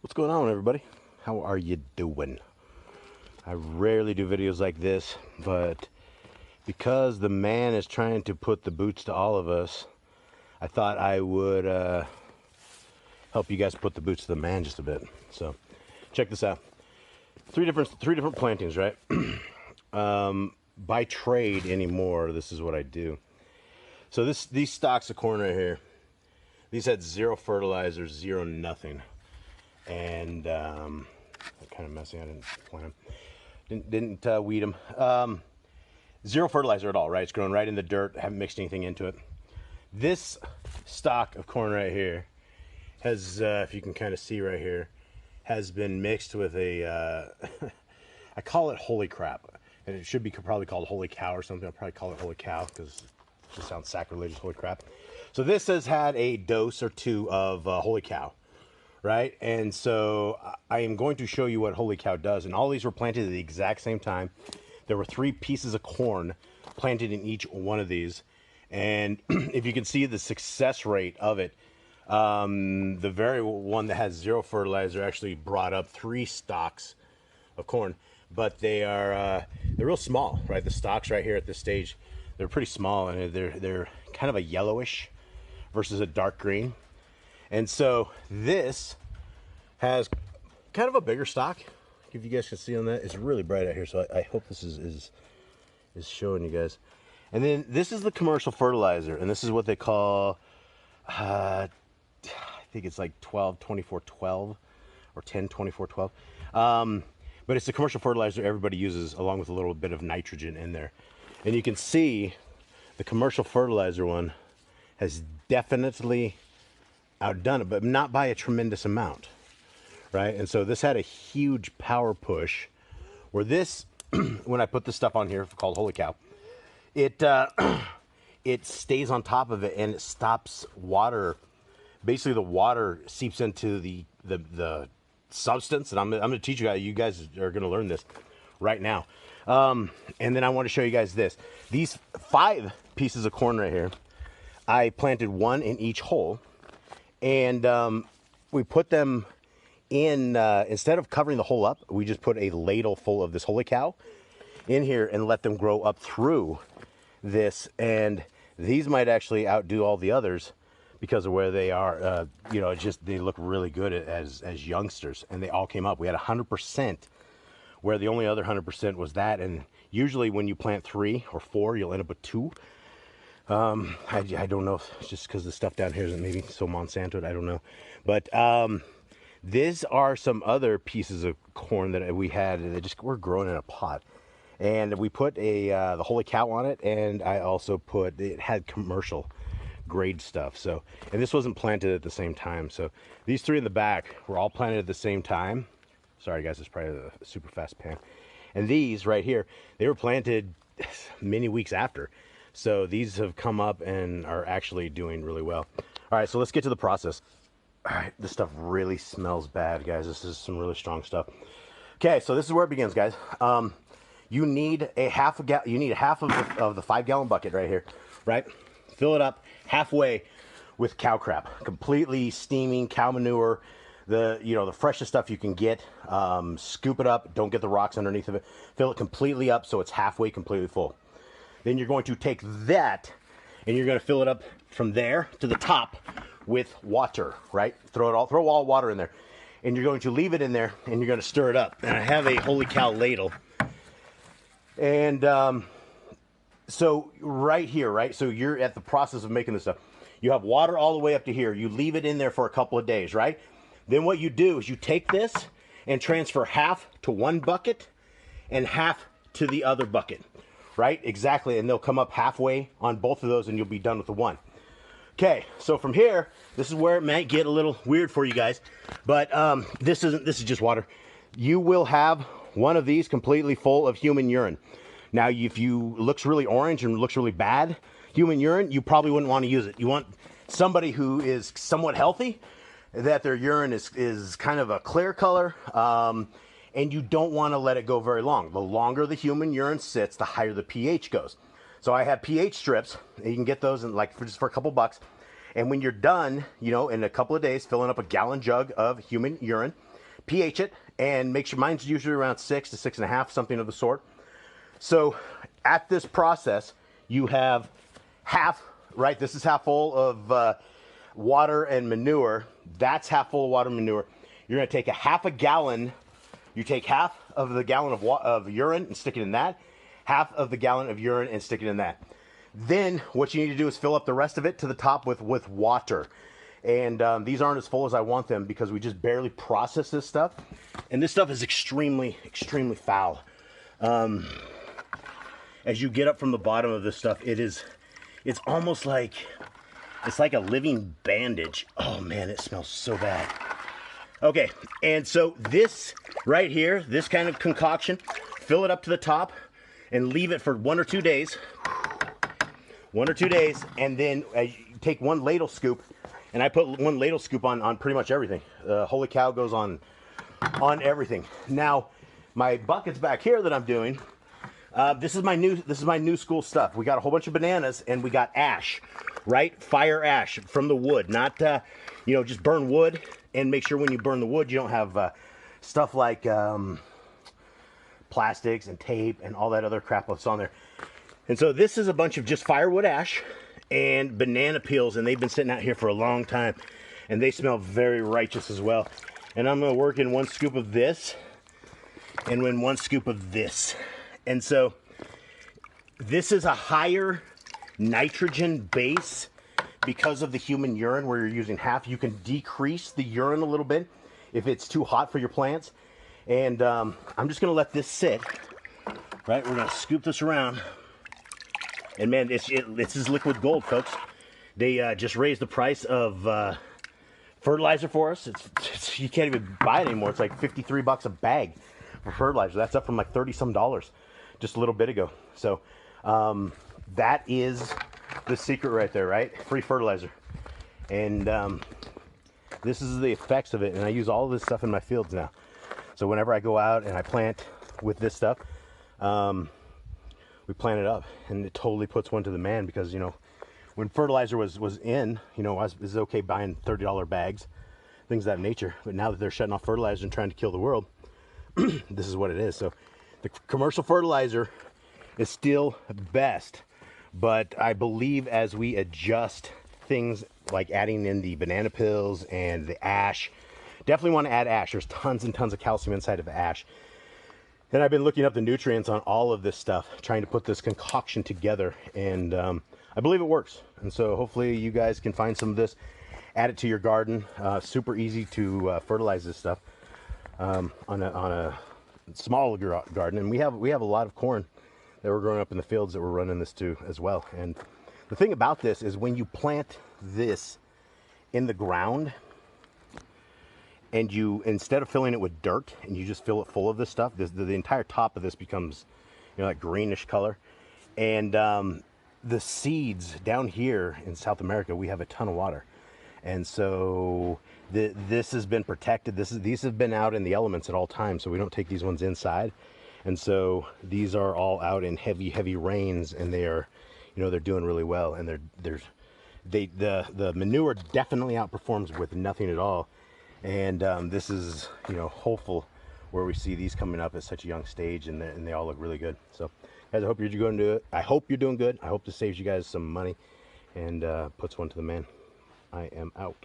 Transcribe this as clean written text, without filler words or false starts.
What's going on, everybody? How are you doing? I rarely do videos like this, but because the man is trying to put the boots to all of us, I thought I would help you guys put the boots to the man just a bit. So check this out. Three different plantings, right? By trade anymore, this is what I do. So these stalks of corn right here, these had zero fertilizer, zero nothing. And I'm kind of messy. I didn't plant them, didn't weed them. Zero fertilizer at all, right? It's growing right in the dirt. Haven't mixed anything into it. This stalk of corn right here has, if you can kind of see right here, has been mixed with a I call it holy crap, and it should be probably called holy cow or something. I'll probably call it holy cow because it just sounds sacrilegious, holy crap. So this has had a dose or two of holy cow, right? And so I am going to show you what holy cow does. And all these were planted at the exact same time. There were 3 pieces of corn planted in each one of these. And if you can see the success rate of it, the very one that has zero fertilizer actually brought up 3 stalks of corn, but they're real small, right? The stalks right here at this stage, they're pretty small, and they're kind of a yellowish versus a dark green. And so this has kind of a bigger stalk. If you guys can see on that, it's really bright out here, so I hope this is showing you guys. And then this is the commercial fertilizer, and this is what they call, I think it's like 12-24-12 or 10-24-12. But it's the commercial fertilizer everybody uses, along with a little bit of nitrogen in there. And you can see the commercial fertilizer one has definitely outdone it, but not by a tremendous amount, right? And so this had a huge power push, where this, when I put this stuff on here called holy cow, it stays on top of it, and it stops water. Basically, the water seeps into the substance, and I'm going to teach you guys. You guys are going to learn this right now. And then I want to show you guys this. These 5 pieces of corn right here, I planted 1 in each hole, and we put them in, instead of covering the hole up, we just put a ladle full of this holy cow in here and let them grow up through this. And these might actually outdo all the others because of where they are. You know, it's just, they look really good as youngsters, and they all came up. We had 100%, where the only other 100% was that. And usually when you plant 3 or 4, you'll end up with 2. I don't know if it's just because the stuff down here isn't maybe so Monsanto, I don't know. But these are some other pieces of corn that we had that just were growing in a pot. And we put the holy cow on it, and I also put, it had commercial grade stuff. So, and this wasn't planted at the same time. So these 3 in the back were all planted at the same time. Sorry guys, it's probably a super fast pan. And these right here, they were planted many weeks after. So these have come up and are actually doing really well. All right, so let's get to the process. All right, this stuff really smells bad, guys. This is some really strong stuff. Okay, so this is where it begins, guys. You need a half of the 5-gallon bucket right here, right? Fill it up halfway with cow crap, completely steaming cow manure, the freshest stuff you can get. Scoop it up, don't get the rocks underneath of it. Fill it completely up so it's halfway completely full. Then you're going to take that and you're going to fill it up from there to the top with water, right? Throw all water in there. And you're going to leave it in there, and you're going to stir it up. And I have a holy cow ladle. And so right here, right? So you're at the process of making this stuff. You have water all the way up to here. You leave it in there for a couple of days, right? Then what you do is you take this and transfer half to one bucket and half to the other bucket, right? Exactly. And they'll come up halfway on both of those, and you'll be done with the one. Okay, so from here, this is where it might get a little weird for you guys, but this is just water. You will have one of these completely full of human urine. Now, if you looks really orange and looks really bad, human urine, you probably wouldn't want to use it. You want somebody who is somewhat healthy, that their urine is kind of a clear color, and you don't want to let it go very long. The longer the human urine sits, the higher the pH goes. So I have pH strips. You can get those in just for a couple bucks. And when you're done, in a couple of days, filling up a gallon jug of human urine, pH it, and make sure mine's usually around 6 to 6.5, something of the sort. So at this process, you have half, right? This is half full of water and manure. That's half full of water and manure. You're going to take a half a gallon. You take half of the gallon of urine and stick it in that. Half of the gallon of urine and stick it in that. Then what you need to do is fill up the rest of it to the top with water. And these aren't as full as I want them because we just barely process this stuff. And this stuff is extremely, extremely foul. As you get up from the bottom of this stuff, it's almost like, it's like a living bandage. Oh man, it smells so bad. Okay, and so this right here, this kind of concoction, fill it up to the top and leave it for 1 or 2 days. 1 or 2 days, and then take 1 ladle scoop, and I put 1 ladle scoop on pretty much everything. Holy cow goes on everything. Now, my buckets back here that I'm doing, this is my new school stuff. We got a whole bunch of bananas, and we got ash, right? Fire ash from the wood, not just burn wood, and make sure when you burn the wood you don't have stuff like plastics and tape and all that other crap that's on there. And so this is a bunch of just firewood ash and banana peels, and they've been sitting out here for a long time, and they smell very righteous as well. And I'm going to work in 1 scoop of this and in 1 scoop of this. And so this is a higher nitrogen base because of the human urine, where you're using half. You can decrease the urine a little bit if it's too hot for your plants. And I'm just going to let this sit. Right, we're going to scoop this around. And man, this is liquid gold, folks. They just raised the price of fertilizer for us. You can't even buy it anymore. It's like $53 a bag for fertilizer. That's up from like $30-some just a little bit ago. So that is the secret right there, right? Free fertilizer. And this is the effects of it. And I use all of this stuff in my fields now. So whenever I go out and I plant with this stuff, we plant it up, and it totally puts one to the man, because when fertilizer was in, it was okay buying $30 bags, things of that nature. But now that they're shutting off fertilizer and trying to kill the world, this is what it is. So the commercial fertilizer is still best, but I believe as we adjust things like adding in the banana peels and the ash, definitely want to add ash. There's tons and tons of calcium inside of ash. And I've been looking up the nutrients on all of this stuff, trying to put this concoction together, and I believe it works. And so hopefully you guys can find some of this, add it to your garden. Super easy to fertilize this stuff on a small garden. And we have a lot of corn that we're growing up in the fields that we're running this to as well. And the thing about this is, when you plant this in the ground, and you, instead of filling it with dirt, and you just fill it full of this stuff, the entire top of this becomes, that greenish color. And the seeds down here in South America, we have a ton of water. And so this has been protected. These have been out in the elements at all times, so we don't take these ones inside. And so these are all out in heavy rains, and they are, they're doing really well. And the manure definitely outperforms with nothing at all. And this is, hopeful, where we see these coming up at such a young stage, and they all look really good. So, guys, I hope you're going to do it. I hope you're doing good. I hope this saves you guys some money and puts one to the man. I am out.